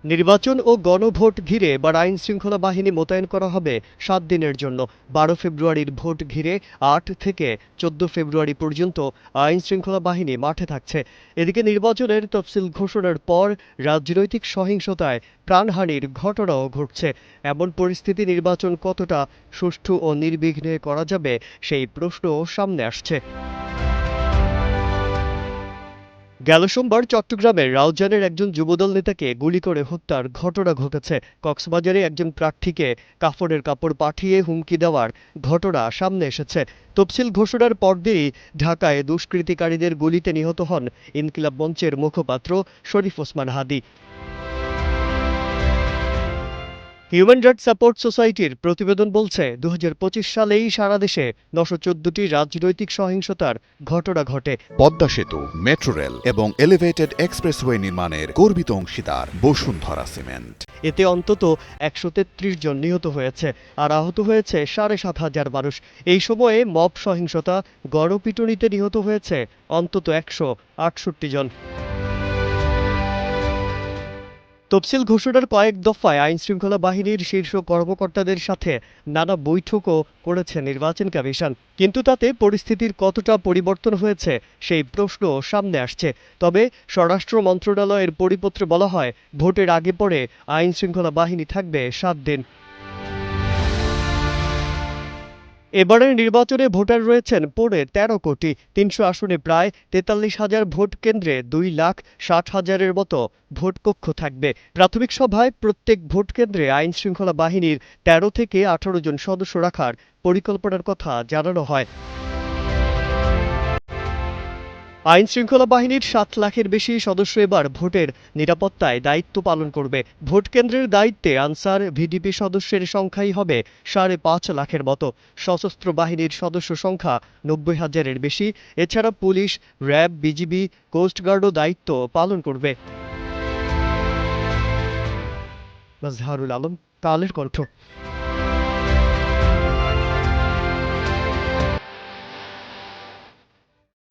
নির্বাচন ও গণভোট ঘিরে এবার আইন শৃঙ্খলা বাহিনী মোতায়েন করা হবে 7 দিনের জন্য। 12 ফেব্রুয়ারির ভোট ঘিরে 8 থেকে 14 ফেব্রুয়ারি পর্যন্ত আইন শৃঙ্খলা বাহিনী মাঠে থাকছে। এদিকে নির্বাচনের তফসিল ঘোষণার পর রাজনৈতিক সহিংসতায় প্রাণহানির ঘটনাও ঘটছে। এমন পরিস্থিতি নির্বাচন কতটা সুষ্ঠু ও নির্বিঘ্নে করা যাবে সেই প্রশ্নও সামনে আসছে। গেল সোমবার চট্টগ্রামের রাউজানের একজন যুবদল নেতাকে গুলি করে হত্যার ঘটনা ঘটেছে। কক্সবাজারে একজন প্রার্থীকে কাফনের কাপড় পাঠিয়ে হুমকি দেওয়ার ঘটনা সামনে এসেছে। তফসিল ঘোষণার পরদিনই ঢাকায় দুষ্কৃতিকারীদের গুলিতে নিহত হন ইনকিলাব মঞ্চের মুখপাত্র Sharif Osman Hadi. Human Rights Support সোসাইটির প্রতিবেদন বলছে 2025 সালেই সারা দেশে 914টি রাজনৈতিক সহিংসতার ঘটনা ঘটে। পদ্মা সেতু, মেট্রো রেল এবং এলিভেটেড এক্সপ্রেসওয়ে নির্মাণের গর্বিত অংশীদার বসুন্ধরা সিমেন্ট। এতে অন্তত 133 জন নিহত হয়েছে আর আহত হয়েছে 7,500 মানুষ। এই সময়ে মব সহিংসতা, গণপিটুনিতে নিহত হয়েছে অন্তত 168 জন। তফসিল ঘোষণার কয়েক দফায় আইনশৃঙ্খলা বাহিনীর শীর্ষ কর্মকর্তাদের সাথে নানা বৈঠকও করেছে নির্বাচন কমিশন, কিন্তু তাতে পরিস্থিতির কতটা পরিবর্তন হয়েছে সেই প্রশ্ন সামনে আসছে। তবে স্বরাষ্ট্র মন্ত্রণালয়ের পরিপত্রে বলা হয়, ভোটের আগে পরে আইনশৃঙ্খলা বাহিনী থাকবে 7 দিন। এবারের নির্বাচনে ভোটার রয়েছেন 13 কোটি। 300 আসনে প্রায় 43,000 ভোট কেন্দ্রে 2,60,000-এর মতো ভোট কক্ষ থাকবে। প্রাথমিক সভায় প্রত্যেক ভোট কেন্দ্রে আইন শৃঙ্খলা বাহিনীর 13 থেকে 18 জন সদস্য রাখার পরিকল্পনার কথা জানানো হয়। আইন শৃঙ্খলা বাহিনীর 7 লাখের বেশি সদস্য এবার ভোটের নিরাপত্তায় দায়িত্ব পালন করবে। ভোট কেন্দ্রের দায়িত্বে আনসার ভিডিপি সদস্যের সংখ্যাই হবে 5.5 লাখের মতো। সশস্ত্র বাহিনীর সদস্য সংখ্যা 90,000-এর বেশি। এছাড়া পুলিশ, র্যাব, বিজিবি, কোস্টগার্ডও দায়িত্ব পালন করবে। মাজহারুল আলম, কালের কণ্ঠ।